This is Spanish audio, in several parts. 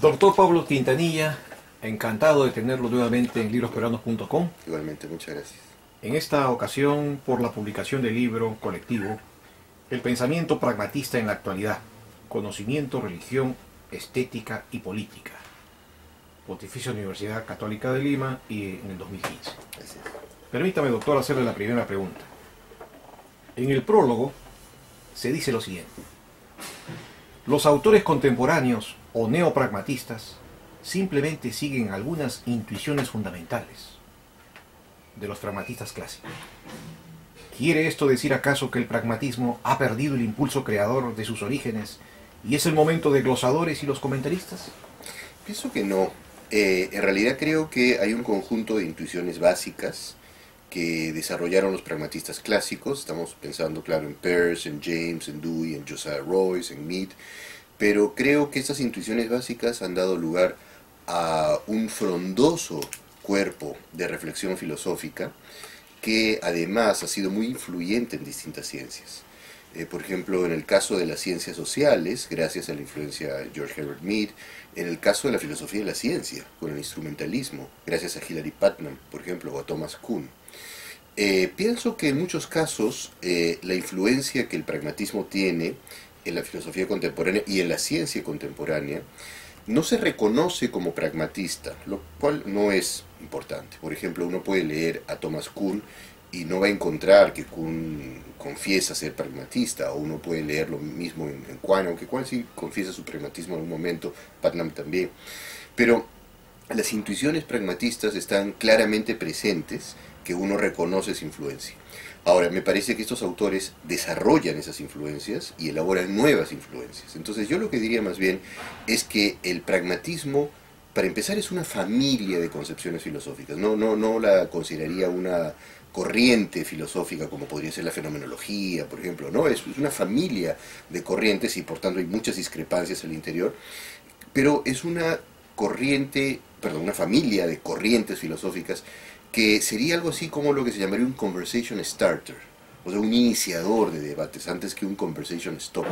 Doctor Pablo Quintanilla, encantado de tenerlo nuevamente en librosperuanos.com. Igualmente, muchas gracias. En esta ocasión, por la publicación del libro colectivo El pensamiento pragmatista en la actualidad, conocimiento, religión, estética y política. Pontificia Universidad Católica de Lima y en el 2015. Gracias. Permítame, doctor, hacerle la primera pregunta. En el prólogo se dice lo siguiente: los autores contemporáneos o neopragmatistas simplemente siguen algunas intuiciones fundamentales de los pragmatistas clásicos. ¿Quiere esto decir acaso que el pragmatismo ha perdido el impulso creador de sus orígenes y es el momento de glosadores y los comentaristas? Pienso que no. En realidad creo que hay un conjunto de intuiciones básicas que desarrollaron los pragmatistas clásicos. Estamos pensando, claro, en Peirce, en James, en Dewey, en Josiah Royce, en Mead, pero creo que estas intuiciones básicas han dado lugar a un frondoso cuerpo de reflexión filosófica que además ha sido muy influyente en distintas ciencias. Por ejemplo, en el caso de las ciencias sociales, gracias a la influencia de George Herbert Mead; en el caso de la filosofía de la ciencia, con el instrumentalismo, gracias a Hilary Putnam, por ejemplo, o a Thomas Kuhn. Pienso que en muchos casos la influencia que el pragmatismo tiene en la filosofía contemporánea y en la ciencia contemporánea no se reconoce como pragmatista, lo cual no es importante. Por ejemplo, uno puede leer a Thomas Kuhn y no va a encontrar que Kuhn confiesa ser pragmatista, o uno puede leer lo mismo en Quine, aunque Quine sí confiesa su pragmatismo en algún momento, Putnam también. Pero las intuiciones pragmatistas están claramente presentes, que uno reconoce esa influencia. Ahora, me parece que estos autores desarrollan esas influencias y elaboran nuevas influencias. Entonces yo lo que diría más bien es que el pragmatismo, para empezar, es una familia de concepciones filosóficas. No la consideraría una corriente filosófica como podría ser la fenomenología, por ejemplo. No, es una familia de corrientes y por tanto hay muchas discrepancias al interior, pero es una una familia de corrientes filosóficas que sería algo así como lo que se llamaría un conversation starter, o sea, un iniciador de debates, antes que un conversation stopper.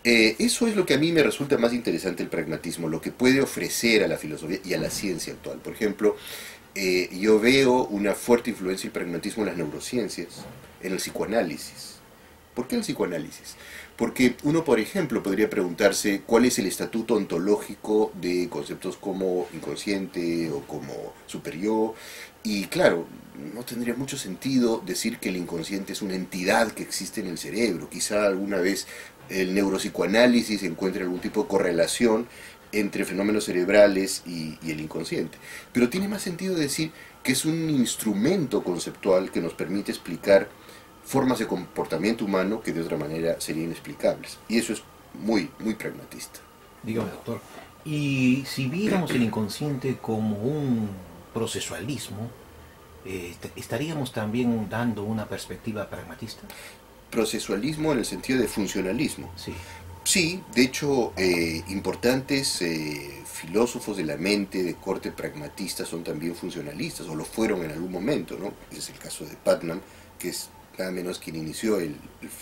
Eso es lo que a mí me resulta más interesante el pragmatismo, lo que puede ofrecer a la filosofía y a la ciencia actual. Por ejemplo, yo veo una fuerte influencia del pragmatismo en las neurociencias, en el psicoanálisis. ¿Por qué el psicoanálisis? Porque uno, por ejemplo, podría preguntarse cuál es el estatuto ontológico de conceptos como inconsciente o como superior. Y claro, no tendría mucho sentido decir que el inconsciente es una entidad que existe en el cerebro. Quizá alguna vez el neuropsicoanálisis encuentre algún tipo de correlación entre fenómenos cerebrales y el inconsciente. Pero tiene más sentido decir que es un instrumento conceptual que nos permite explicar formas de comportamiento humano que de otra manera serían inexplicables. Y eso es muy, muy pragmatista. Dígame, doctor, y si viéramos el inconsciente como un procesualismo, ¿estaríamos también dando una perspectiva pragmatista? Procesualismo en el sentido de funcionalismo. Sí. Sí, de hecho, importantes filósofos de la mente de corte pragmatista son también funcionalistas, o lo fueron en algún momento, ¿no? Ese es el caso de Putnam, que es nada menos quien inició el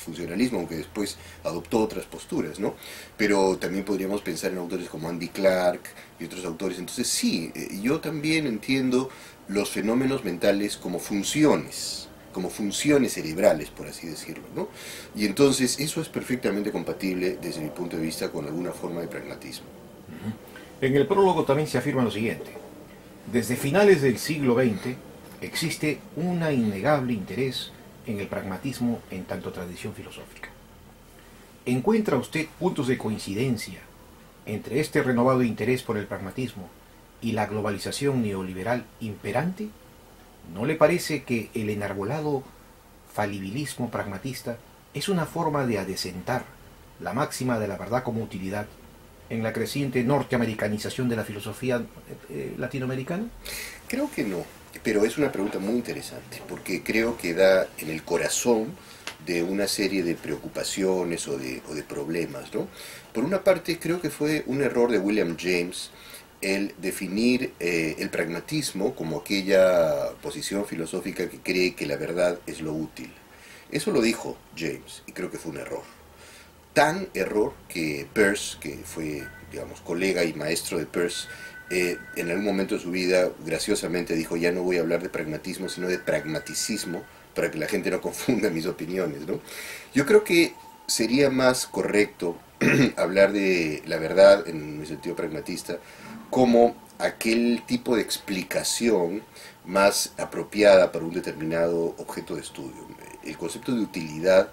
funcionalismo, aunque después adoptó otras posturas, ¿no? Pero también podríamos pensar en autores como Andy Clark y otros autores. Entonces sí, yo también entiendo los fenómenos mentales como funciones cerebrales, por así decirlo, ¿no? Y entonces eso es perfectamente compatible desde mi punto de vista con alguna forma de pragmatismo. En el prólogo también se afirma lo siguiente: desde finales del siglo XX existe un innegable interés en el pragmatismo en tanto tradición filosófica. ¿Encuentra usted puntos de coincidencia entre este renovado interés por el pragmatismo y la globalización neoliberal imperante? ¿No le parece que el enarbolado falibilismo pragmatista es una forma de adecentar la máxima de la verdad como utilidad en la creciente norteamericanización de la filosofía latinoamericana? Creo que no, pero es una pregunta muy interesante, porque creo que da en el corazón de una serie de preocupaciones o de problemas, ¿no? Por una parte, creo que fue un error de William James el definir el pragmatismo como aquella posición filosófica que cree que la verdad es lo útil. Eso lo dijo James, y creo que fue un error. Tan error que Peirce, que fue digamos, colega y maestro de Peirce, en algún momento de su vida, graciosamente dijo, ya no voy a hablar de pragmatismo, sino de pragmaticismo, para que la gente no confunda mis opiniones, ¿no? Yo creo que sería más correcto hablar de la verdad, en mi sentido pragmatista, como aquel tipo de explicación más apropiada para un determinado objeto de estudio. El concepto de utilidad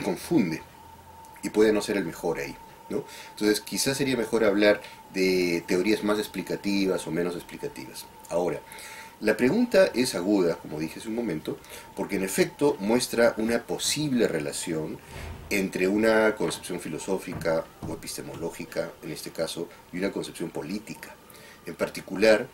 confunde y puede no ser el mejor ahí, ¿no? Entonces quizás sería mejor hablar de teorías más explicativas o menos explicativas. Ahora, la pregunta es aguda, como dije hace un momento, porque en efecto muestra una posible relación entre una concepción filosófica o epistemológica, en este caso, y una concepción política. En particular,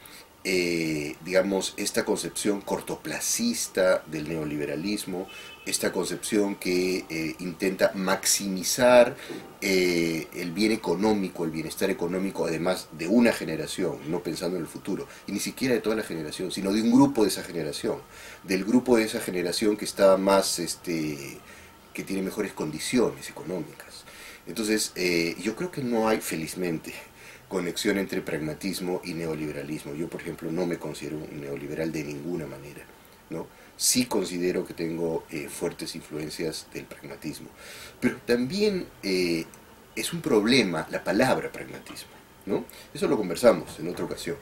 digamos, esta concepción cortoplacista del neoliberalismo, esta concepción que intenta maximizar el bien económico, el bienestar económico, además de una generación, no pensando en el futuro, y ni siquiera de toda la generación, sino de un grupo de esa generación, del grupo de esa generación que está más, que tiene mejores condiciones económicas. Entonces, yo creo que no hay, felizmente, conexión entre pragmatismo y neoliberalismo. Yo, por ejemplo, no me considero un neoliberal de ninguna manera, ¿no? Sí considero que tengo fuertes influencias del pragmatismo, pero también es un problema la palabra pragmatismo, ¿no? Eso lo conversamos en otra ocasión,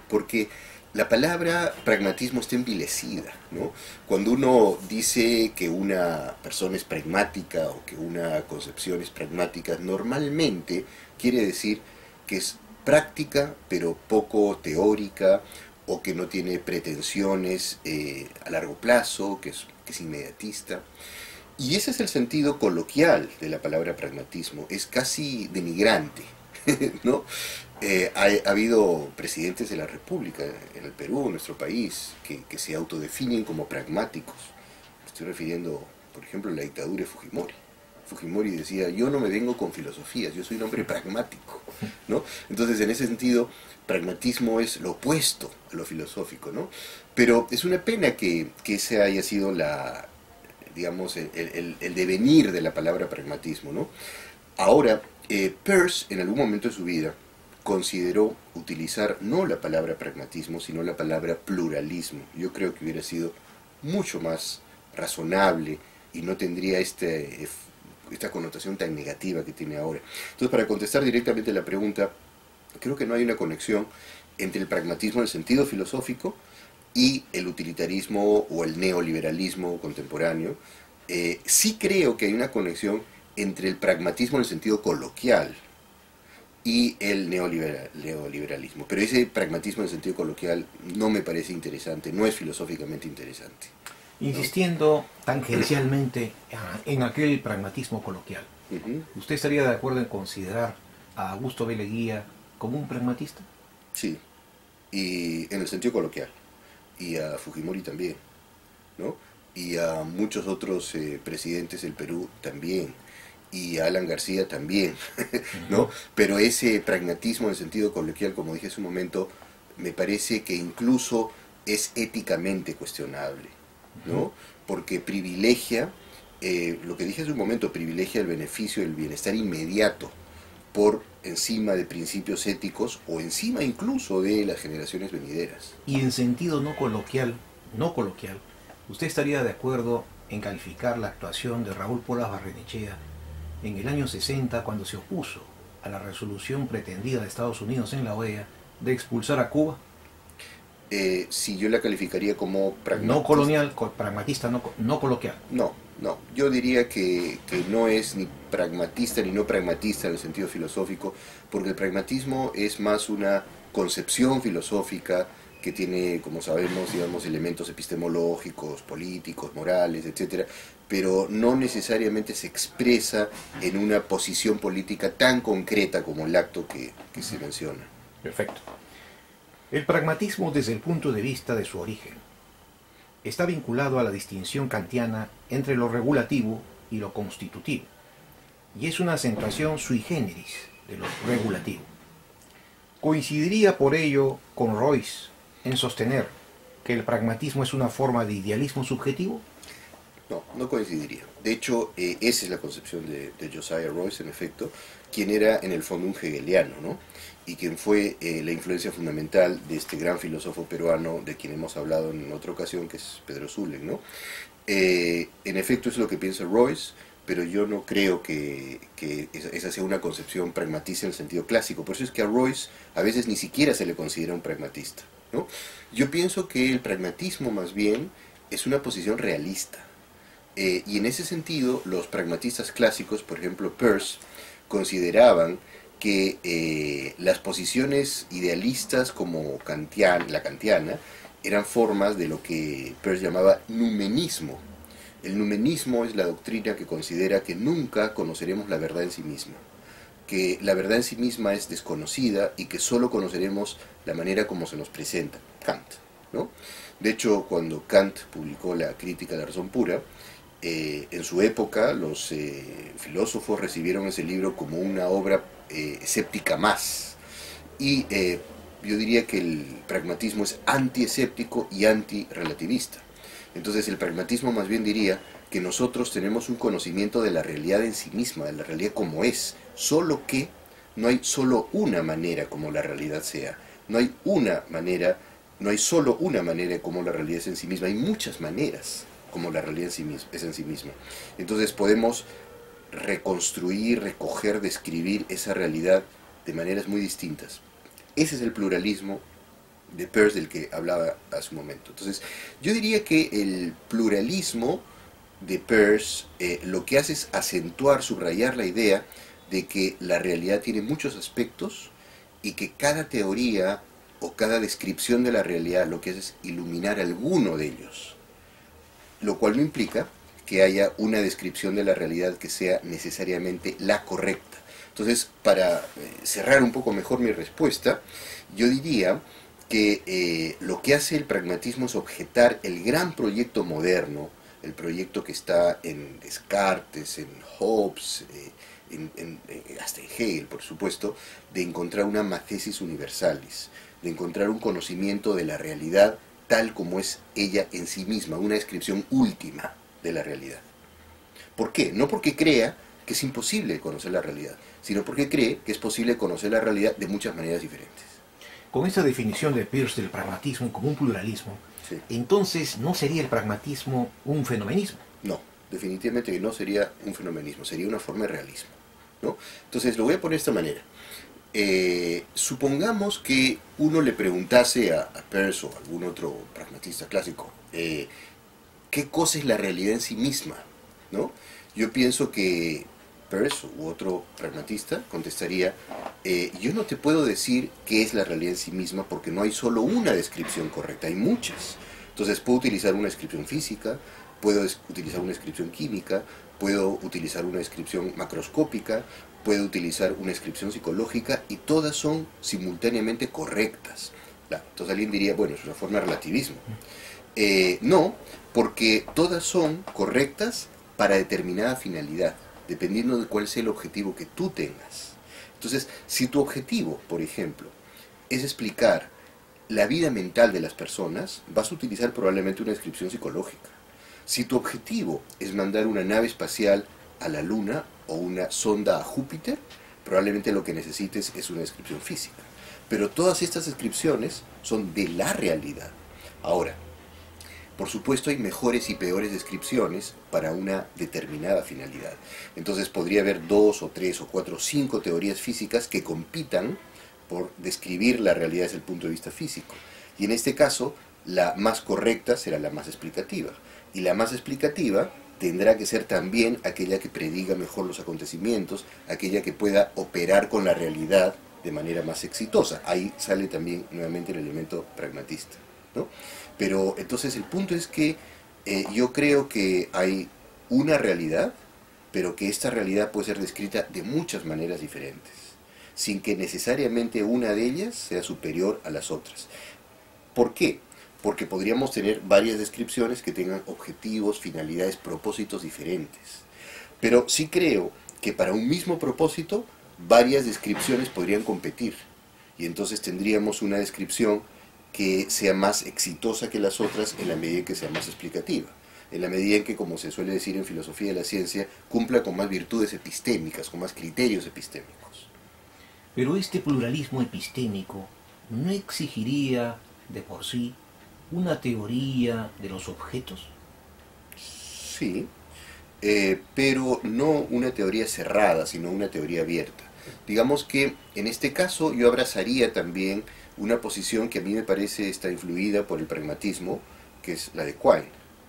porque la palabra pragmatismo está envilecida, ¿no? Cuando uno dice que una persona es pragmática o que una concepción es pragmática, normalmente quiere decir que es práctica pero poco teórica, o que no tiene pretensiones a largo plazo, que es inmediatista. Y ese es el sentido coloquial de la palabra pragmatismo, es casi denigrante, ¿no? Ha habido presidentes de la República en el Perú, en nuestro país, que se autodefinen como pragmáticos. Me estoy refiriendo, por ejemplo, a la dictadura de Fujimori. Fujimori decía, yo no me vengo con filosofías, yo soy un hombre pragmático, ¿no? Entonces, en ese sentido, pragmatismo es lo opuesto a lo filosófico, ¿no? Pero es una pena que ese haya sido digamos, el devenir de la palabra pragmatismo, ¿no? Ahora, Peirce, en algún momento de su vida, consideró utilizar no la palabra pragmatismo, sino la palabra pluralismo. Yo creo que hubiera sido mucho más razonable y no tendría esta connotación tan negativa que tiene ahora. Entonces, para contestar directamente la pregunta, creo que no hay una conexión entre el pragmatismo en el sentido filosófico y el utilitarismo o el neoliberalismo contemporáneo. Sí creo que hay una conexión entre el pragmatismo en el sentido coloquial y el neoliberalismo, pero ese pragmatismo en el sentido coloquial no me parece interesante, no es filosóficamente interesante, ¿no? Insistiendo tangencialmente en aquel pragmatismo coloquial, ¿usted estaría de acuerdo en considerar a Augusto B. Leguía como un pragmatista? Sí, y en el sentido coloquial, y a Fujimori también, ¿no? Y a muchos otros presidentes del Perú también, y a Alan García también, ¿no? Pero ese pragmatismo en el sentido coloquial, como dije hace un momento, me parece que incluso es éticamente cuestionable, ¿no? Porque privilegia, lo que dije hace un momento, privilegia el beneficio, el bienestar inmediato por encima de principios éticos o encima incluso de las generaciones venideras. Y en sentido no coloquial, ¿usted estaría de acuerdo en calificar la actuación de Raúl Porras Barrenechea en el año 60 cuando se opuso a la resolución pretendida de Estados Unidos en la OEA de expulsar a Cuba? Si yo la calificaría como pragmatista. No colonial, pragmatista, no coloquial. No, yo diría que no es ni pragmatista ni no pragmatista en el sentido filosófico, porque el pragmatismo es más una concepción filosófica que tiene, como sabemos, digamos, elementos epistemológicos, políticos, morales, etcétera, pero no necesariamente se expresa en una posición política tan concreta como el acto que se menciona. Perfecto. El pragmatismo, desde el punto de vista de su origen, está vinculado a la distinción kantiana entre lo regulativo y lo constitutivo, y es una acentuación sui generis de lo regulativo. Coincidiría por ello con Royce en sostener que el pragmatismo es una forma de idealismo subjetivo. No, no coincidiría. De hecho, esa es la concepción de Josiah Royce, en efecto, quien era en el fondo un hegeliano, ¿no? Y quien fue la influencia fundamental de este gran filósofo peruano de quien hemos hablado en otra ocasión, que es Pedro Zulen, ¿no? En efecto, es lo que piensa Royce, pero yo no creo que esa sea una concepción pragmatista en el sentido clásico. Por eso es que a Royce a veces ni siquiera se le considera un pragmatista, ¿no? Yo pienso que el pragmatismo más bien es una posición realista. Y en ese sentido, los pragmatistas clásicos, por ejemplo Peirce, consideraban que las posiciones idealistas como la kantiana eran formas de lo que Peirce llamaba numenismo. El numenismo es la doctrina que considera que nunca conoceremos la verdad en sí misma, que la verdad en sí misma es desconocida y que solo conoceremos la manera como se nos presenta. Kant, ¿no? De hecho, cuando Kant publicó la Crítica de la Razón Pura, en su época los filósofos recibieron ese libro como una obra escéptica más. Y yo diría que el pragmatismo es anti-escéptico y anti-relativista. Entonces el pragmatismo más bien diría que nosotros tenemos un conocimiento de la realidad en sí misma, de la realidad como es, solo que no hay solo una manera como la realidad sea, no hay una manera, no hay solo una manera como la realidad es en sí misma, hay muchas maneras como la realidad es en sí misma. Entonces podemos reconstruir, recoger, describir esa realidad de maneras muy distintas. Ese es el pluralismo de Peirce del que hablaba hace un momento. Entonces, yo diría que el pluralismo de Peirce lo que hace es acentuar, subrayar la idea de que la realidad tiene muchos aspectos y que cada teoría o cada descripción de la realidad lo que hace es iluminar alguno de ellos, lo cual no implica que haya una descripción de la realidad que sea necesariamente la correcta. Entonces, para cerrar un poco mejor mi respuesta, yo diría que lo que hace el pragmatismo es objetar el gran proyecto moderno, el proyecto que está en Descartes, en Hobbes, hasta en Hegel, por supuesto, de encontrar una mathesis universalis, de encontrar un conocimiento de la realidad tal como es ella en sí misma, una descripción última de la realidad. ¿Por qué? No porque crea que es imposible conocer la realidad, sino porque cree que es posible conocer la realidad de muchas maneras diferentes. Con esta definición de Peirce del pragmatismo como un pluralismo, Sí. entonces ¿no sería el pragmatismo un fenomenismo? No, definitivamente que no sería un fenomenismo, sería una forma de realismo, ¿no? Entonces lo voy a poner de esta manera. Supongamos que uno le preguntase a Peirce o a algún otro pragmatista clásico, ¿qué cosa es la realidad en sí misma? ¿No? Yo pienso que Peirce u otro pragmatista contestaría, yo no te puedo decir qué es la realidad en sí misma porque no hay solo una descripción correcta, hay muchas. Entonces puedo utilizar una descripción física, puedo utilizar una descripción química, puedo utilizar una descripción macroscópica, puedo utilizar una descripción psicológica y todas son simultáneamente correctas. Claro, entonces alguien diría, bueno, es una forma de relativismo. No, porque todas son correctas para determinada finalidad, dependiendo de cuál sea el objetivo que tú tengas. Entonces, si tu objetivo, por ejemplo, es explicar la vida mental de las personas, vas a utilizar probablemente una descripción psicológica. Si tu objetivo es mandar una nave espacial a la Luna o una sonda a Júpiter, probablemente lo que necesites es una descripción física. Pero todas estas descripciones son de la realidad. Ahora, por supuesto hay mejores y peores descripciones para una determinada finalidad. Entonces podría haber 2 o 3 o 4 o 5 teorías físicas que compitan por describir la realidad desde el punto de vista físico. Y en este caso, la más correcta será la más explicativa. Y la más explicativa tendrá que ser también aquella que prediga mejor los acontecimientos, aquella que pueda operar con la realidad de manera más exitosa. Ahí sale también nuevamente el elemento pragmatista, ¿no? Pero entonces el punto es que yo creo que hay una realidad, pero que esta realidad puede ser descrita de muchas maneras diferentes, sin que necesariamente una de ellas sea superior a las otras. ¿Por qué? Porque podríamos tener varias descripciones que tengan objetivos, finalidades, propósitos diferentes. Pero sí creo que para un mismo propósito, varias descripciones podrían competir. Y entonces tendríamos una descripción que sea más exitosa que las otras en la medida en que sea más explicativa. en la medida en que, como se suele decir en filosofía de la ciencia, cumpla con más virtudes epistémicas, con más criterios epistémicos. Pero este pluralismo epistémico no exigiría de por sí una teoría de los objetos. Sí, pero no una teoría cerrada, sino una teoría abierta. Digamos que en este caso yo abrazaría también una posición que a mí me parece está influida por el pragmatismo, que es la de Quine,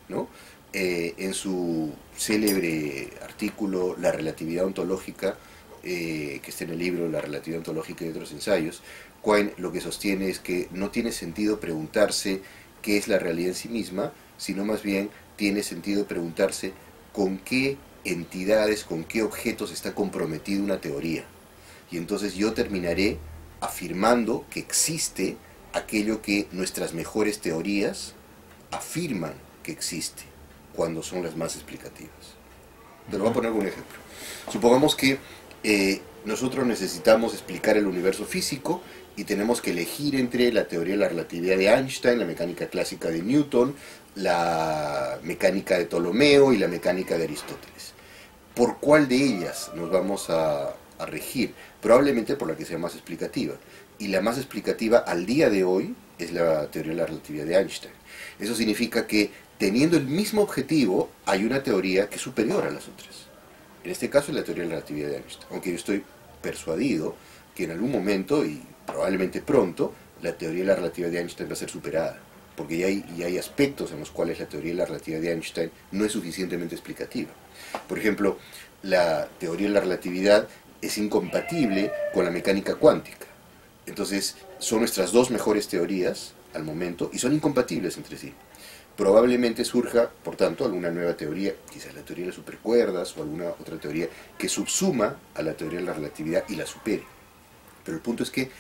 ¿no? En su célebre artículo La relatividad ontológica, que está en el libro La relatividad ontológica y otros ensayos, Quine lo que sostiene es que no tiene sentido preguntarse qué es la realidad en sí misma, sino más bien tiene sentido preguntarse con qué entidades, con qué objetos está comprometida una teoría. Y entonces yo terminaré afirmando que existe aquello que nuestras mejores teorías afirman que existe, cuando son las más explicativas. Te lo voy a poner un ejemplo. Supongamos que nosotros necesitamos explicar el universo físico y tenemos que elegir entre la teoría de la relatividad de Einstein, la mecánica clásica de Newton, la mecánica de Ptolomeo y la mecánica de Aristóteles. ¿Por cuál de ellas nos vamos a regir? Probablemente por la que sea más explicativa. Y la más explicativa al día de hoy es la teoría de la relatividad de Einstein. Eso significa que teniendo el mismo objetivo hay una teoría que es superior a las otras. En este caso es la teoría de la relatividad de Einstein. Aunque yo estoy persuadido que en algún momento, y probablemente pronto, la teoría de la relatividad de Einstein va a ser superada. Porque ya hay aspectos en los cuales la teoría de la relatividad de Einstein no es suficientemente explicativa. Por ejemplo, la teoría de la relatividad es incompatible con la mecánica cuántica. Entonces, son nuestras dos mejores teorías al momento y son incompatibles entre sí. Probablemente surja, por tanto, alguna nueva teoría, quizás la teoría de las supercuerdas o alguna otra teoría que subsuma a la teoría de la relatividad y la supere. Pero el punto es que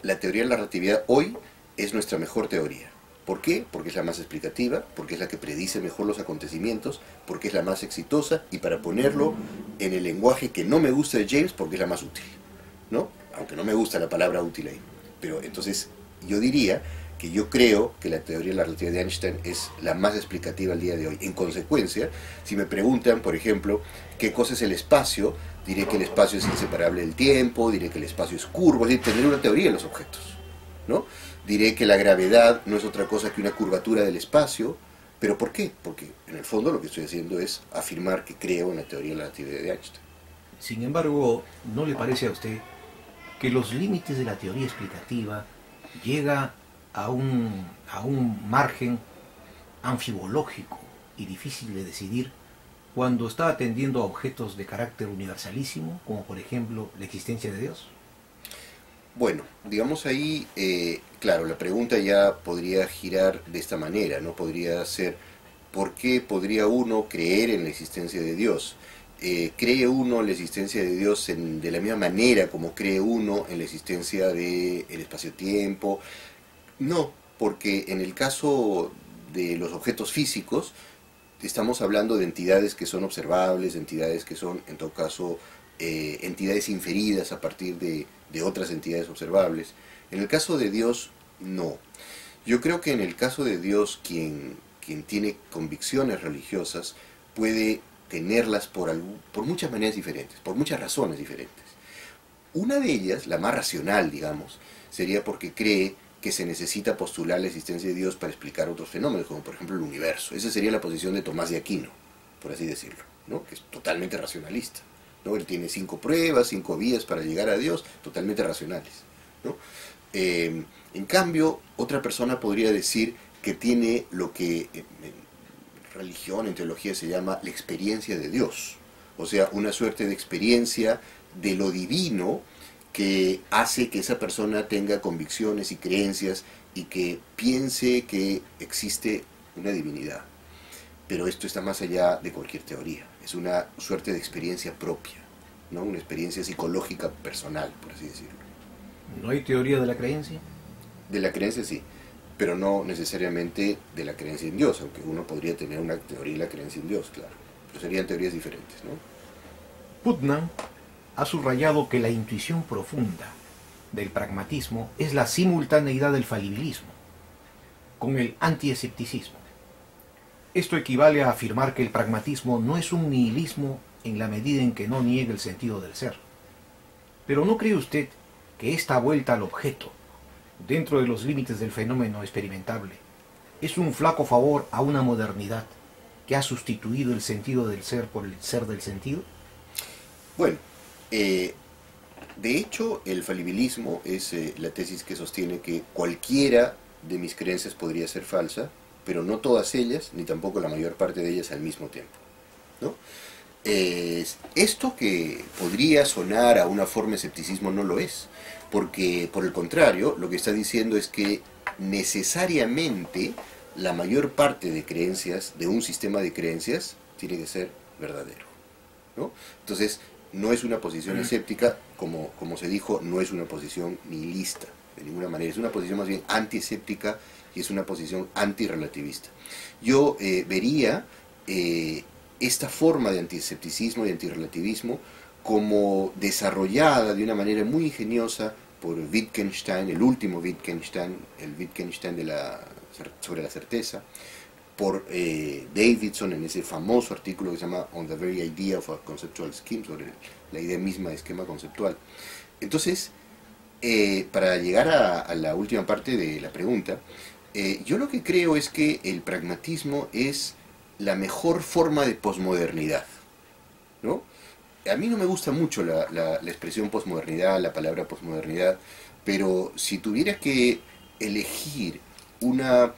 la teoría de la relatividad hoy es nuestra mejor teoría. ¿Por qué? Porque es la más explicativa, porque es la que predice mejor los acontecimientos, porque es la más exitosa y, para ponerlo en el lenguaje que no me gusta de James, porque es la más útil, ¿no? Aunque no me gusta la palabra útil ahí. Pero entonces yo diría que yo creo que la teoría de la relatividad de Einstein es la más explicativa al día de hoy. En consecuencia, si me preguntan, por ejemplo, qué cosa es el espacio, diré que el espacio es inseparable del tiempo, diré que el espacio es curvo, es decir, tener una teoría de los objetos, ¿no? Diré que la gravedad no es otra cosa que una curvatura del espacio. ¿Pero por qué? Porque en el fondo lo que estoy haciendo es afirmar que creo en la teoría de la relatividad de Einstein. Sin embargo, ¿no le parece a usted que los límites de la teoría explicativa llega a un margen anfibológico y difícil de decidir cuando está atendiendo a objetos de carácter universalísimo, como por ejemplo la existencia de Dios? Bueno, digamos ahí, claro, la pregunta ya podría girar de esta manera, ¿no? Podría ser, ¿por qué podría uno creer en la existencia de Dios? ¿Cree uno en la existencia de Dios de la misma manera como cree uno en la existencia del espacio-tiempo? No, porque en el caso de los objetos físicos, estamos hablando de entidades que son observables, de entidades que son, en todo caso, entidades inferidas a partir de otras entidades observables. En el caso de Dios, no. Yo creo que en el caso de Dios, quien tiene convicciones religiosas puede tenerlas por muchas maneras diferentes, por muchas razones diferentes. Una de ellas, la más racional, digamos, sería porque cree que se necesita postular la existencia de Dios para explicar otros fenómenos, como por ejemplo el universo. Esa sería la posición de Tomás de Aquino, por así decirlo, ¿no? Que es totalmente racionalista, ¿no? Él tiene 5 pruebas, 5 vías para llegar a Dios, totalmente racionales, ¿no? En cambio, otra persona podría decir que tiene lo que en religión, en teología se llama la experiencia de Dios, o sea, una suerte de experiencia de lo divino que hace que esa persona tenga convicciones y creencias y que piense que existe una divinidad. Pero esto está más allá de cualquier teoría, es una suerte de experiencia propia, ¿no? Una experiencia psicológica personal, por así decirlo. ¿No hay teoría de la creencia? De la creencia sí, pero no necesariamente de la creencia en Dios, aunque uno podría tener una teoría de la creencia en Dios, claro, pero serían teorías diferentes, ¿no? Putnam ha subrayado que la intuición profunda del pragmatismo es la simultaneidad del falibilismo con el antiescepticismo. Esto equivale a afirmar que el pragmatismo no es un nihilismo en la medida en que no niega el sentido del ser. Pero ¿no cree usted que esta vuelta al objeto, dentro de los límites del fenómeno experimentable, es un flaco favor a una modernidad que ha sustituido el sentido del ser por el ser del sentido? Bueno, de hecho, el falibilismo es la tesis que sostiene que cualquiera de mis creencias podría ser falsa, pero no todas ellas, ni tampoco la mayor parte de ellas al mismo tiempo, ¿no? Esto que podría sonar a una forma de escepticismo no lo es, porque por el contrario, lo que está diciendo es que necesariamente la mayor parte de creencias, de un sistema de creencias, tiene que ser verdadero, ¿no? Entonces, no es una posición escéptica, como se dijo, no es una posición nihilista, de ninguna manera, es una posición más bien antiescéptica y es una posición antirrelativista. Yo vería esta forma de antiescepticismo y antirrelativismo como desarrollada de una manera muy ingeniosa por Wittgenstein, el último Wittgenstein, el Wittgenstein sobre la certeza, por Davidson en ese famoso artículo que se llama On the Very Idea of a Conceptual Scheme, sobre la idea misma de esquema conceptual. Entonces, para llegar a la última parte de la pregunta, yo lo que creo es que el pragmatismo es la mejor forma de posmodernidad, ¿no? A mí no me gusta mucho la expresión posmodernidad, la palabra posmodernidad, pero si tuviera que elegir una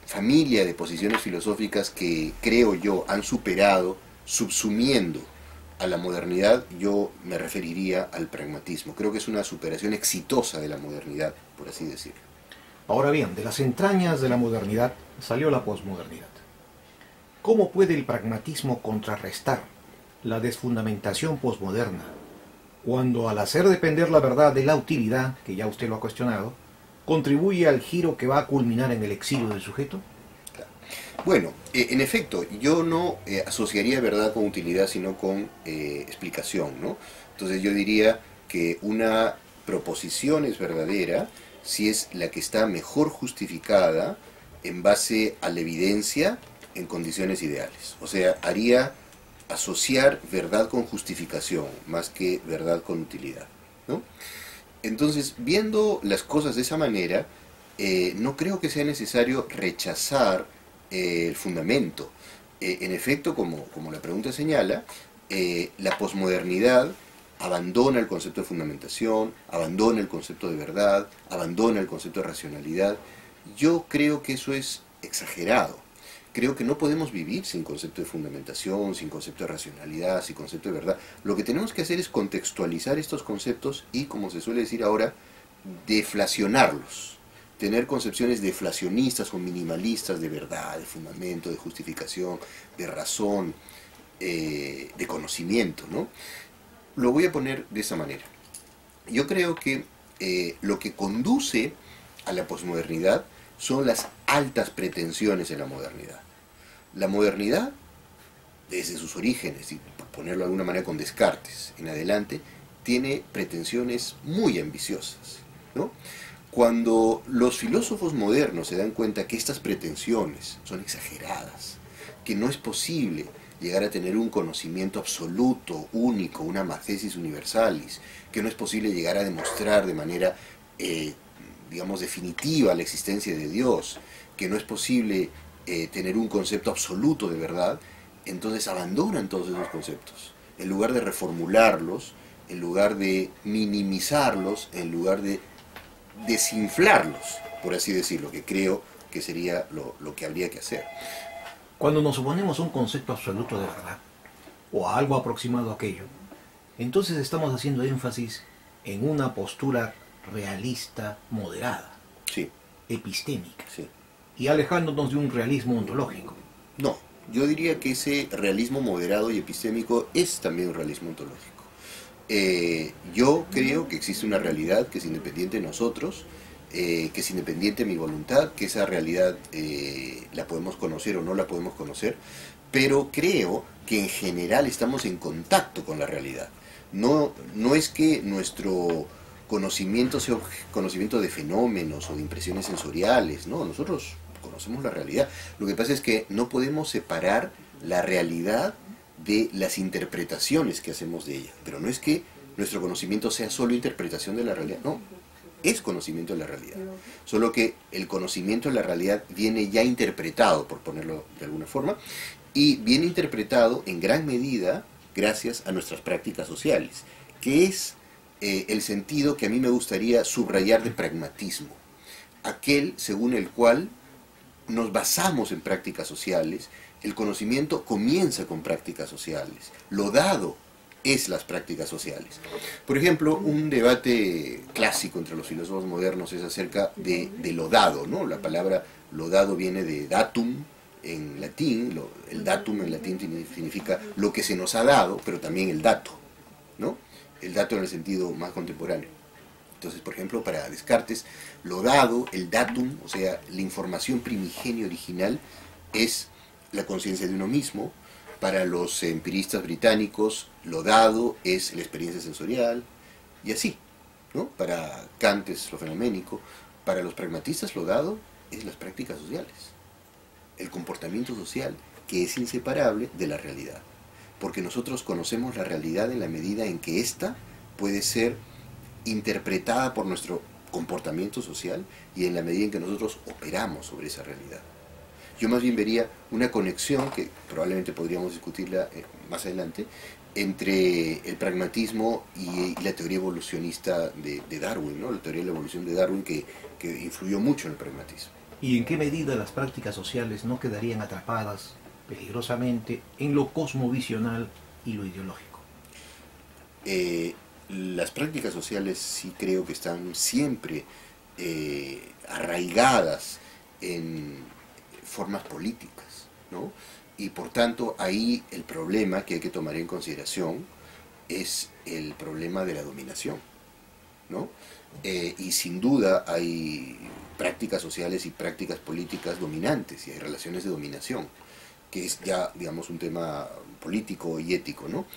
familia de posiciones filosóficas que creo yo han superado, subsumiendo a la modernidad, yo me referiría al pragmatismo. Creo que es una superación exitosa de la modernidad, por así decirlo. Ahora bien, de las entrañas de la modernidad salió la posmodernidad. ¿Cómo puede el pragmatismo contrarrestar la desfundamentación posmoderna cuando, al hacer depender la verdad de la utilidad, que ya usted lo ha cuestionado, contribuye al giro que va a culminar en el exilio del sujeto? Bueno, en efecto, yo no asociaría verdad con utilidad, sino con explicación, ¿no? Entonces yo diría que una proposición es verdadera si es la que está mejor justificada en base a la evidencia en condiciones ideales. O sea, haría asociar verdad con justificación más que verdad con utilidad, ¿no? Entonces, viendo las cosas de esa manera, no creo que sea necesario rechazar el fundamento. En efecto, como la pregunta señala, la posmodernidad abandona el concepto de fundamentación, abandona el concepto de verdad, abandona el concepto de racionalidad. Yo creo que eso es exagerado. Creo que no podemos vivir sin concepto de fundamentación, sin concepto de racionalidad, sin concepto de verdad. Lo que tenemos que hacer es contextualizar estos conceptos y, como se suele decir ahora, deflacionarlos. Tener concepciones deflacionistas o minimalistas de verdad, de fundamento, de justificación, de razón, de conocimiento, ¿no? Lo voy a poner de esa manera. Yo creo que lo que conduce a la posmodernidad son las altas pretensiones en la modernidad. La modernidad, desde sus orígenes, y por ponerlo de alguna manera con Descartes en adelante, tiene pretensiones muy ambiciosas, ¿no? Cuando los filósofos modernos se dan cuenta que estas pretensiones son exageradas, que no es posible llegar a tener un conocimiento absoluto, único, una mathesis universalis, que no es posible llegar a demostrar de manera digamos, definitiva la existencia de Dios, que no es posible tener un concepto absoluto de verdad, entonces abandonan todos esos conceptos. En lugar de reformularlos, en lugar de minimizarlos, en lugar de desinflarlos, por así decirlo, que creo que sería lo que habría que hacer. Cuando nos oponemos a un concepto absoluto de verdad, o a algo aproximado a aquello, entonces estamos haciendo énfasis en una postura realista moderada, Sí, epistémica, sí. y alejándonos de un realismo ontológico. No, yo diría que ese realismo moderado y epistémico es también un realismo ontológico. Yo creo que existe una realidad que es independiente de nosotros, que es independiente de mi voluntad, que esa realidad la podemos conocer o no la podemos conocer, pero creo que en general estamos en contacto con la realidad. No es que nuestro conocimiento sea conocimiento de fenómenos o de impresiones sensoriales, ¿no? Nosotros conocemos la realidad. Lo que pasa es que no podemos separar la realidad de las interpretaciones que hacemos de ella. Pero no es que nuestro conocimiento sea solo interpretación de la realidad, no, es conocimiento de la realidad. Solo que el conocimiento de la realidad viene ya interpretado, por ponerlo de alguna forma, y viene interpretado en gran medida gracias a nuestras prácticas sociales, que es el sentido que a mí me gustaría subrayar de pragmatismo, aquel según el cual nos basamos en prácticas sociales. El conocimiento comienza con prácticas sociales, lo dado es las prácticas sociales. Por ejemplo, un debate clásico entre los filósofos modernos es acerca de lo dado, ¿no? La palabra lo dado viene de datum en latín, el datum en latín significa lo que se nos ha dado, pero también el dato, ¿no? El dato en el sentido más contemporáneo. Entonces, por ejemplo, para Descartes, lo dado, el datum, o sea, la información primigenia original, es la conciencia de uno mismo. Para los empiristas británicos, lo dado es la experiencia sensorial, y así, ¿no? Para Kant es lo fenoménico. Para los pragmatistas, lo dado es las prácticas sociales, el comportamiento social, que es inseparable de la realidad. Porque nosotros conocemos la realidad en la medida en que ésta puede ser interpretada por nuestro comportamiento social y en la medida en que nosotros operamos sobre esa realidad. Yo más bien vería una conexión, que probablemente podríamos discutirla más adelante, entre el pragmatismo y la teoría evolucionista de Darwin, ¿no? La teoría de la evolución de Darwin que influyó mucho en el pragmatismo. ¿Y en qué medida las prácticas sociales no quedarían atrapadas peligrosamente en lo cosmovisional y lo ideológico? Las prácticas sociales sí creo que están siempre arraigadas en formas políticas, ¿no? Y por tanto ahí el problema que hay que tomar en consideración es el problema de la dominación, ¿no? Y sin duda hay prácticas sociales y prácticas políticas dominantes, y hay relaciones de dominación, que es ya, digamos, un tema político y ético, ¿no?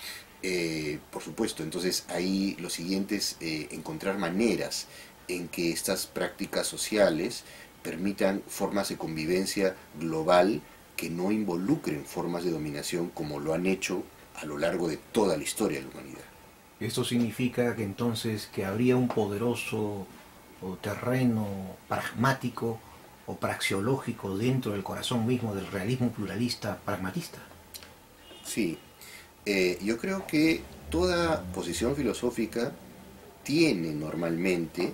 Por supuesto, entonces ahí lo siguiente es encontrar maneras en que estas prácticas sociales permitan formas de convivencia global que no involucren formas de dominación como lo han hecho a lo largo de toda la historia de la humanidad. Esto significa que entonces que habría un poderoso terreno pragmático o praxeológico dentro del corazón mismo del realismo pluralista pragmatista. Sí, yo creo que toda posición filosófica tiene normalmente,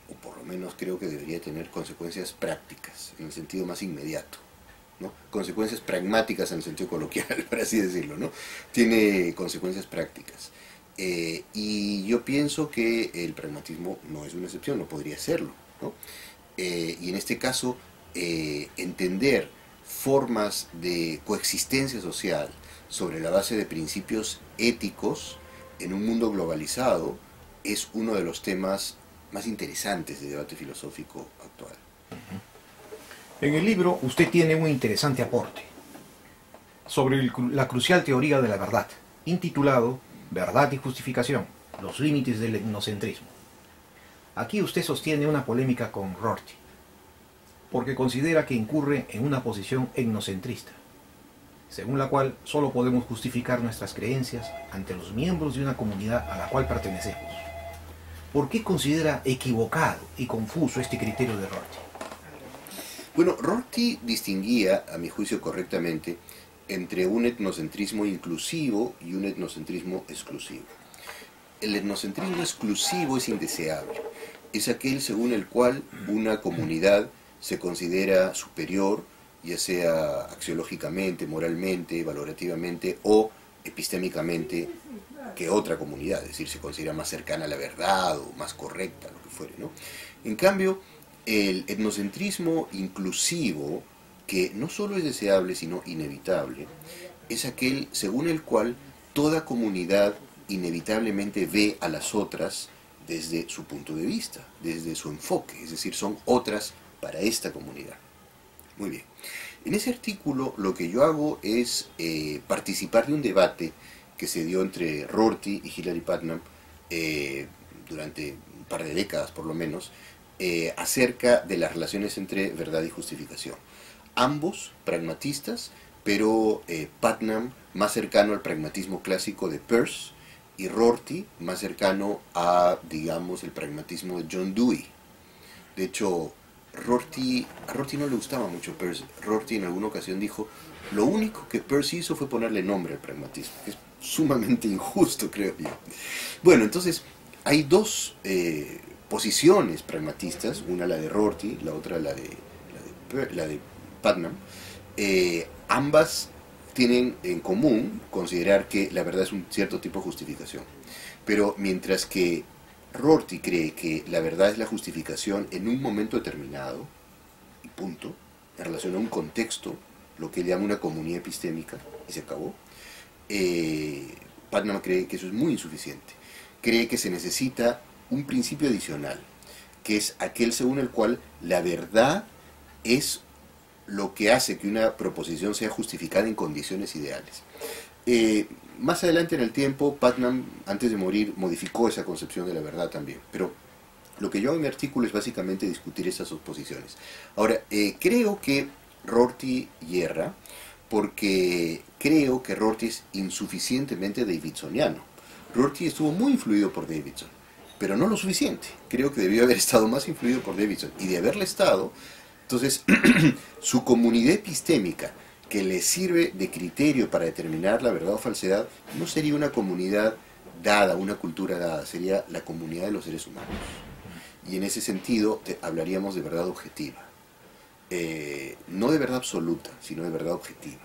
o por lo menos creo que debería tener, consecuencias prácticas, en el sentido más inmediato, ¿no? Consecuencias pragmáticas en el sentido coloquial, por así decirlo, ¿no? Tiene consecuencias prácticas. Y yo pienso que el pragmatismo no es una excepción, no podría serlo, ¿no? Y en este caso, entender formas de coexistencia social sobre la base de principios éticos en un mundo globalizado es uno de los temas más interesantes de debate filosófico actual. En el libro usted tiene un interesante aporte sobre la crucial teoría de la verdad, intitulado Verdad y Justificación, los límites del etnocentrismo. Aquí usted sostiene una polémica con Rorty, porque considera que incurre en una posición etnocentrista, según la cual solo podemos justificar nuestras creencias ante los miembros de una comunidad a la cual pertenecemos. ¿Por qué considera equivocado y confuso este criterio de Rorty? Bueno, Rorty distinguía, a mi juicio correctamente, entre un etnocentrismo inclusivo y un etnocentrismo exclusivo. El etnocentrismo exclusivo es indeseable. Es aquel según el cual una comunidad se considera superior, ya sea axiológicamente, moralmente, valorativamente o epistémicamente que otra comunidad, es decir, se considera más cercana a la verdad o más correcta, lo que fuere, ¿no? En cambio, el etnocentrismo inclusivo, que no solo es deseable, sino inevitable, es aquel según el cual toda comunidad inevitablemente ve a las otras desde su punto de vista, desde su enfoque, es decir, son otras para esta comunidad. Muy bien. En ese artículo lo que yo hago es participar de un debate que se dio entre Rorty y Hilary Putnam durante un par de décadas por lo menos, acerca de las relaciones entre verdad y justificación. Ambos pragmatistas, pero Putnam más cercano al pragmatismo clásico de Peirce y Rorty más cercano a, digamos, el pragmatismo de John Dewey. De hecho, a Rorty no le gustaba mucho Peirce. Rorty en alguna ocasión dijo, lo único que Peirce hizo fue ponerle nombre al pragmatismo, que es sumamente injusto, creo yo. Bueno, entonces, hay dos posiciones pragmatistas, una la de Rorty, la otra la de Putnam. Ambas tienen en común considerar que la verdad es un cierto tipo de justificación. Pero mientras que Rorty cree que la verdad es la justificación en un momento determinado, y punto, en relación a un contexto, lo que él llama una comunidad epistémica, y se acabó, Putnam cree que eso es muy insuficiente. Cree que se necesita un principio adicional, que es aquel según el cual la verdad es lo que hace que una proposición sea justificada en condiciones ideales. Más adelante en el tiempo, Putnam, antes de morir, modificó esa concepción de la verdad también. Pero lo que yo hago en mi artículo es básicamente discutir esas dos posiciones. Ahora, creo que Rorty hierra porque creo que Rorty es insuficientemente davidsoniano. Rorty estuvo muy influido por Davidson, pero no lo suficiente. Creo que debió haber estado más influido por Davidson. Y de haberle estado, entonces, su comunidad epistémica, que le sirve de criterio para determinar la verdad o falsedad, no sería una comunidad dada, una cultura dada, sería la comunidad de los seres humanos. Y en ese sentido hablaríamos de verdad objetiva. No de verdad absoluta, sino de verdad objetiva.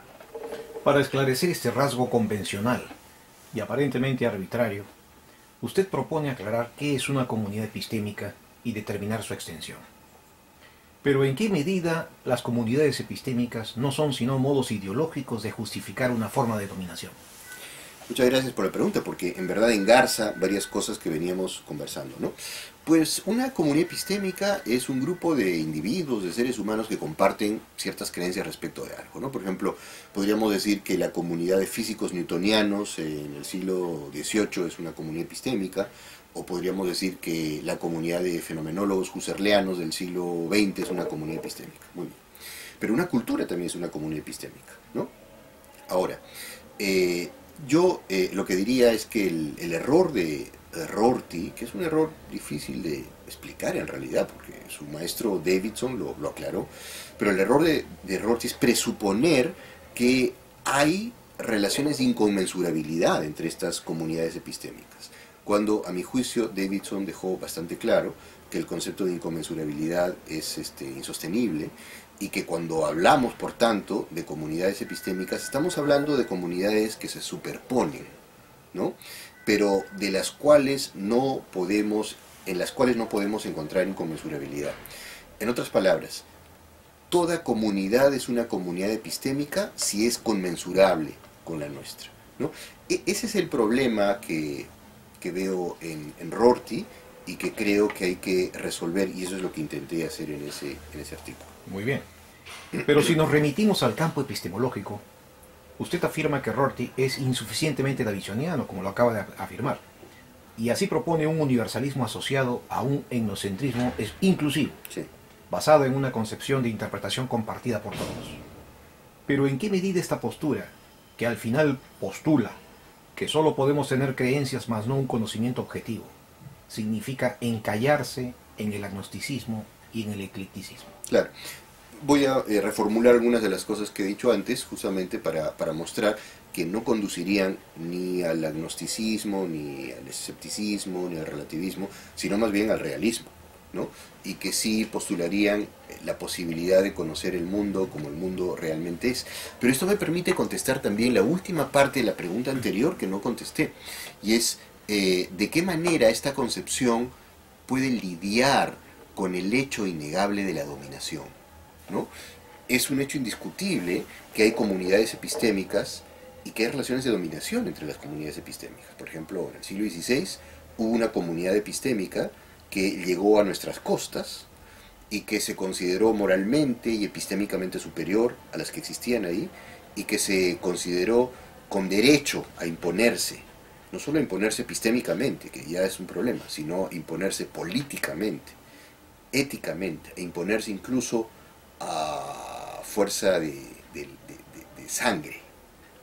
Para esclarecer este rasgo convencional y aparentemente arbitrario, usted propone aclarar qué es una comunidad epistémica y determinar su extensión. Pero ¿en qué medida las comunidades epistémicas no son sino modos ideológicos de justificar una forma de dominación? Muchas gracias por la pregunta, porque en verdad engarza varias cosas que veníamos conversando, ¿no? Pues una comunidad epistémica es un grupo de individuos, de seres humanos que comparten ciertas creencias respecto de algo, ¿no? Por ejemplo, podríamos decir que la comunidad de físicos newtonianos en el siglo XVIII es una comunidad epistémica, o podríamos decir que la comunidad de fenomenólogos husserlianos del siglo XX es una comunidad epistémica. Muy bien. Pero una cultura también es una comunidad epistémica, ¿no? Ahora, yo lo que diría es que el error de Rorty, que es un error difícil de explicar en realidad, porque su maestro Davidson lo aclaró, pero el error de Rorty es presuponer que hay relaciones de inconmensurabilidad entre estas comunidades epistémicas, cuando a mi juicio Davidson dejó bastante claro que el concepto de inconmensurabilidad es insostenible, y que cuando hablamos, por tanto, de comunidades epistémicas, estamos hablando de comunidades que se superponen, ¿no? Pero de las cuales en las cuales no podemos encontrar inconmensurabilidad. En otras palabras, toda comunidad es una comunidad epistémica si es conmensurable con la nuestra, ¿no? Ese es el problema que veo en Rorty y que creo que hay que resolver, y eso es lo que intenté hacer en ese artículo. Muy bien. Pero si nos remitimos al campo epistemológico, usted afirma que Rorty es insuficientemente davidsoniano, como lo acaba de afirmar, y así propone un universalismo asociado a un etnocentrismo inclusivo, Sí. basado en una concepción de interpretación compartida por todos. Pero ¿en qué medida esta postura, que al final postula que solo podemos tener creencias más no un conocimiento objetivo, significa encallarse en el agnosticismo y en el eclecticismo? Claro. Voy a reformular algunas de las cosas que he dicho antes, justamente para mostrar que no conducirían ni al agnosticismo, ni al escepticismo, ni al relativismo, sino más bien al realismo, ¿no? Y que sí postularían la posibilidad de conocer el mundo como el mundo realmente es. Pero esto me permite contestar también la última parte de la pregunta anterior que no contesté, y es de qué manera esta concepción puede lidiar con el hecho innegable de la dominación, ¿no? Es un hecho indiscutible que hay comunidades epistémicas y que hay relaciones de dominación entre las comunidades epistémicas. Por ejemplo, en el siglo XVI hubo una comunidad epistémica que llegó a nuestras costas y que se consideró moralmente y epistémicamente superior a las que existían ahí, y que se consideró con derecho a imponerse, no solo a imponerse epistémicamente, que ya es un problema, sino a imponerse políticamente éticamente, e imponerse incluso a fuerza de sangre,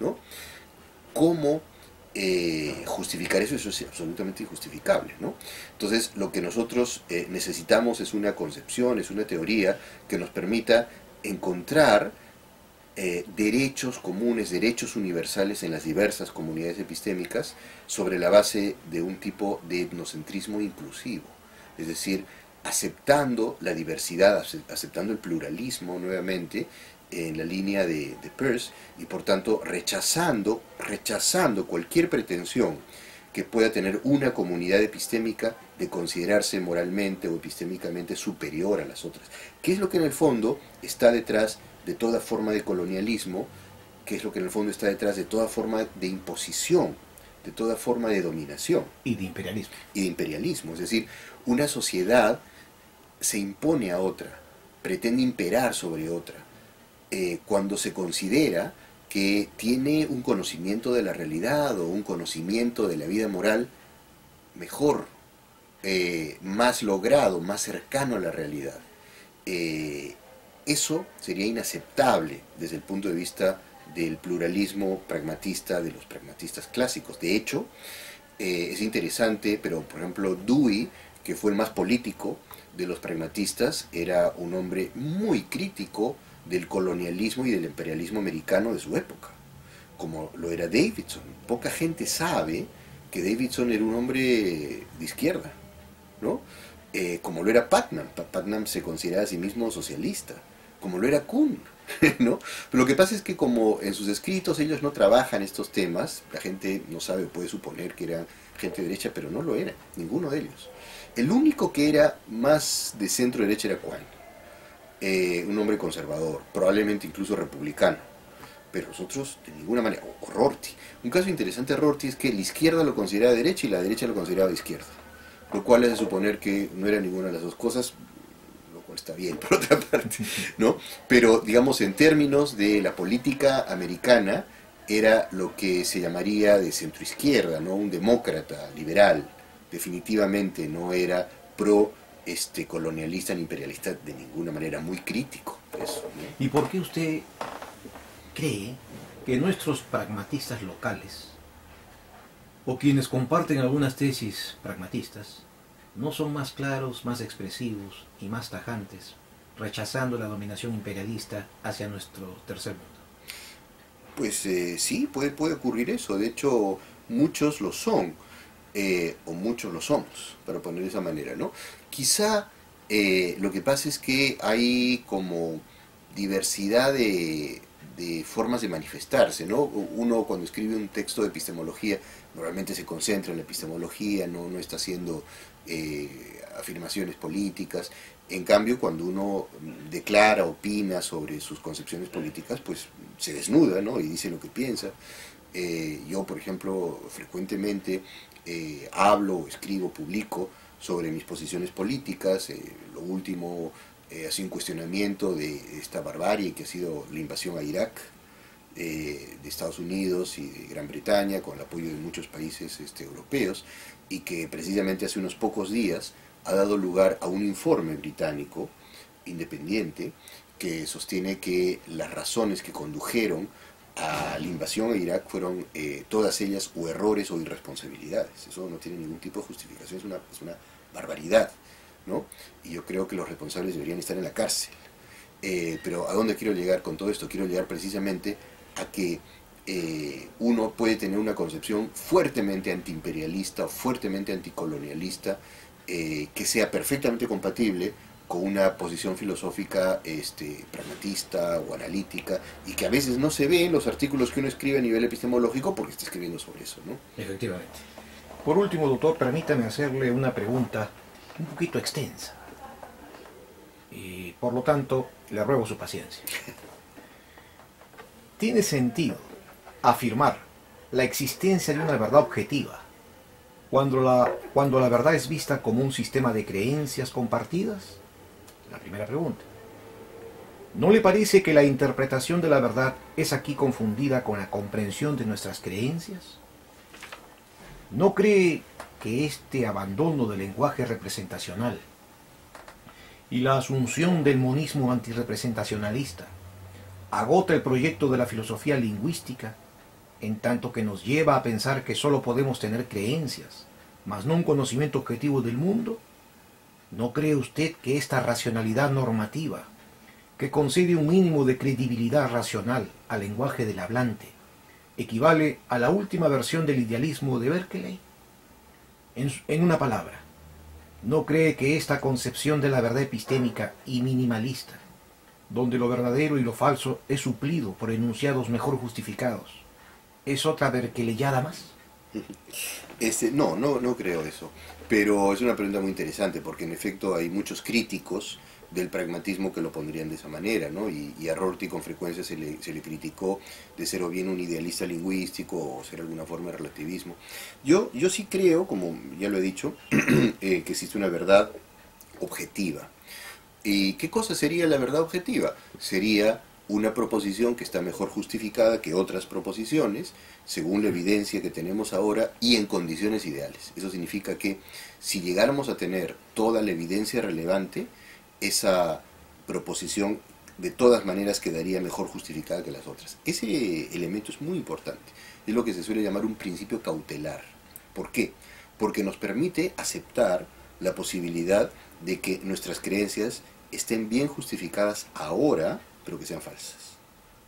¿no? ¿Cómo justificar eso? Eso es absolutamente injustificable, ¿no? Entonces, lo que nosotros necesitamos es una concepción, es una teoría que nos permita encontrar derechos comunes, derechos universales en las diversas comunidades epistémicas sobre la base de un tipo de etnocentrismo inclusivo, es decir, aceptando la diversidad, aceptando el pluralismo nuevamente en la línea de Peirce y por tanto rechazando cualquier pretensión que pueda tener una comunidad epistémica de considerarse moralmente o epistémicamente superior a las otras. ¿Qué es lo que en el fondo está detrás de toda forma de colonialismo? ¿Qué es lo que en el fondo está detrás de toda forma de imposición, de toda forma de dominación? Y de imperialismo. Y de imperialismo. Es decir, una sociedad se impone a otra, pretende imperar sobre otra, cuando se considera que tiene un conocimiento de la realidad o un conocimiento de la vida moral mejor, más logrado, más cercano a la realidad. Eso sería inaceptable desde el punto de vista del pluralismo pragmatista de los pragmatistas clásicos. De hecho, es interesante, pero por ejemplo Dewey, que fue el más político de los pragmatistas, era un hombre muy crítico del colonialismo y del imperialismo americano de su época, como lo era Davidson. Poca gente sabe que Davidson era un hombre de izquierda, ¿no? Como lo era Putnam. Putnam se consideraba a sí mismo socialista, como lo era Kuhn, ¿no? Pero lo que pasa es que como en sus escritos ellos no trabajan estos temas, la gente no sabe, puede suponer que eran gente de derecha, pero no lo era, ninguno de ellos. El único que era más de centro derecha era Quine, un hombre conservador, probablemente incluso republicano, pero los otros de ninguna manera. O Rorty. Un caso interesante de Rorty es que la izquierda lo consideraba derecha y la derecha lo consideraba izquierda, lo cual hace suponer que no era ninguna de las dos cosas, lo cual está bien por otra parte, ¿no? Pero digamos, en términos de la política americana, era lo que se llamaría de centroizquierda, ¿no? Un demócrata liberal. Definitivamente no era pro colonialista ni imperialista de ninguna manera, muy crítico eso, ¿no? ¿Y por qué usted cree que nuestros pragmatistas locales, o quienes comparten algunas tesis pragmatistas, no son más claros, más expresivos y más tajantes, rechazando la dominación imperialista hacia nuestro tercer mundo? Pues sí, puede ocurrir eso. De hecho, muchos lo son, o muchos lo somos, para poner de esa manera, ¿no? Quizá lo que pasa es que hay como diversidad de formas de manifestarse, ¿no? Uno cuando escribe un texto de epistemología normalmente se concentra en la epistemología, no está haciendo afirmaciones políticas. En cambio, cuando uno declara, opina sobre sus concepciones políticas, pues se desnuda, ¿no? Y dice lo que piensa. Yo, por ejemplo, frecuentemente hablo, escribo, publico sobre mis posiciones políticas. Lo último ha sido un cuestionamiento de esta barbarie que ha sido la invasión a Irak de Estados Unidos y de Gran Bretaña, con el apoyo de muchos países europeos, y que precisamente hace unos pocos días ha dado lugar a un informe británico independiente que sostiene que las razones que condujeron a la invasión a Irak fueron todas ellas o errores o irresponsabilidades. Eso no tiene ningún tipo de justificación, es una barbaridad, ¿no? Y yo creo que los responsables deberían estar en la cárcel. Pero ¿a dónde quiero llegar con todo esto? Quiero llegar precisamente a que uno puede tener una concepción fuertemente antiimperialista o fuertemente anticolonialista que sea perfectamente compatible con una posición filosófica pragmatista o analítica, y que a veces no se ve en los artículos que uno escribe a nivel epistemológico porque está escribiendo sobre eso, ¿no? Efectivamente. Por último, doctor, permítame hacerle una pregunta un poquito extensa. Y por lo tanto, le ruego su paciencia. ¿Tiene sentido afirmar la existencia de una verdad objetiva cuando la verdad es vista como un sistema de creencias compartidas? La primera pregunta. ¿No le parece que la interpretación de la verdad es aquí confundida con la comprensión de nuestras creencias? ¿No cree que este abandono del lenguaje representacional y la asunción del monismo antirrepresentacionalista agota el proyecto de la filosofía lingüística, en tanto que nos lleva a pensar que sólo podemos tener creencias, mas no un conocimiento objetivo del mundo? ¿No cree usted que esta racionalidad normativa, que concede un mínimo de credibilidad racional al lenguaje del hablante, equivale a la última versión del idealismo de Berkeley? En una palabra, ¿no cree que esta concepción de la verdad epistémica y minimalista, donde lo verdadero y lo falso es suplido por enunciados mejor justificados, es otra berkeleyada más? No creo eso. Pero es una pregunta muy interesante porque en efecto hay muchos críticos del pragmatismo que lo pondrían de esa manera, ¿no? Y a Rorty con frecuencia se le criticó de ser o bien un idealista lingüístico o ser alguna forma de relativismo. Yo sí creo, como ya lo he dicho, que existe una verdad objetiva. ¿Y qué cosa sería la verdad objetiva? Sería una proposición que está mejor justificada que otras proposiciones, según la evidencia que tenemos ahora y en condiciones ideales. Eso significa que si llegáramos a tener toda la evidencia relevante, esa proposición de todas maneras quedaría mejor justificada que las otras. Ese elemento es muy importante. Es lo que se suele llamar un principio cautelar. ¿Por qué? Porque nos permite aceptar la posibilidad de que nuestras creencias estén bien justificadas ahora, pero que sean falsas.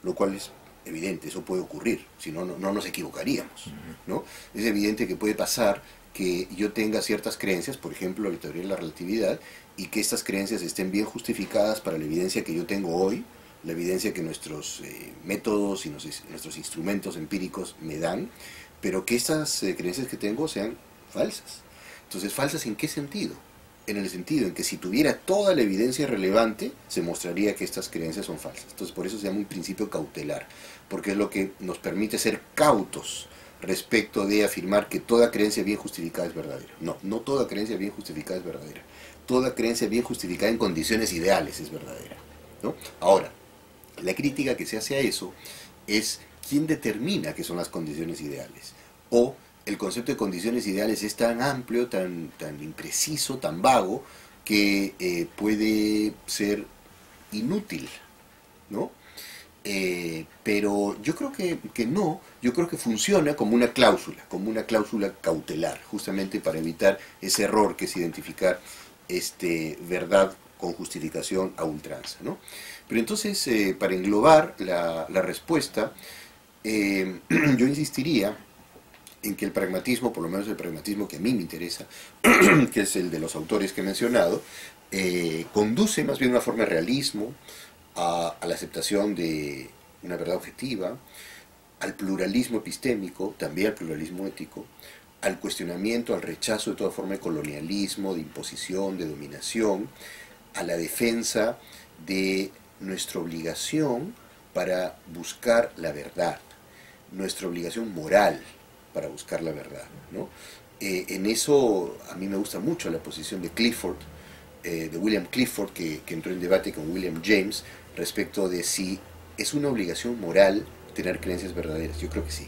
Lo cual es evidente, eso puede ocurrir, si no, no nos equivocaríamos, ¿no? Es evidente que puede pasar que yo tenga ciertas creencias, por ejemplo, la teoría de la relatividad, y que estas creencias estén bien justificadas para la evidencia que yo tengo hoy, la evidencia que nuestros métodos y nuestros instrumentos empíricos me dan, pero que estas creencias que tengo sean falsas. Entonces, ¿falsas en qué sentido? En el sentido en que si tuviera toda la evidencia relevante, se mostraría que estas creencias son falsas. Entonces, por eso se llama un principio cautelar, porque es lo que nos permite ser cautos respecto de afirmar que toda creencia bien justificada es verdadera. No toda creencia bien justificada es verdadera. Toda creencia bien justificada en condiciones ideales es verdadera, ¿no? Ahora, la crítica que se hace a eso es quién determina qué son las condiciones ideales. O el concepto de condiciones ideales es tan amplio, tan impreciso, tan vago, que puede ser inútil, ¿no? Pero yo creo que no, yo creo que funciona como una cláusula cautelar, justamente para evitar ese error que es identificar verdad con justificación a ultranza, ¿no? Pero entonces, para englobar la respuesta, yo insistiría en que el pragmatismo, por lo menos el pragmatismo que a mí me interesa, que es el de los autores que he mencionado, conduce más bien a una forma de realismo, a la aceptación de una verdad objetiva, al pluralismo epistémico, también al pluralismo ético, al cuestionamiento, al rechazo de toda forma de colonialismo, de imposición, de dominación, a la defensa de nuestra obligación para buscar la verdad, nuestra obligación moral para buscar la verdad, ¿no? En eso a mí me gusta mucho la posición de Clifford, de William Clifford, que entró en debate con William James respecto de si es una obligación moral tener creencias verdaderas. Yo creo que sí,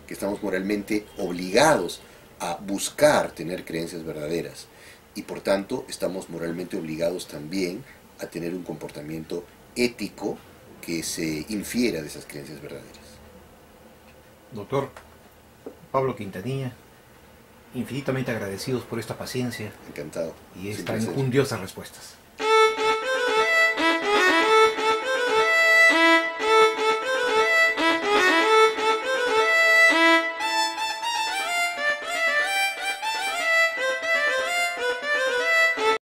que estamos moralmente obligados a buscar tener creencias verdaderas y por tanto estamos moralmente obligados también a tener un comportamiento ético que se infiera de esas creencias verdaderas. Doctor Pablo Quintanilla, infinitamente agradecidos por esta paciencia Encantado. y estas injundiosas respuestas.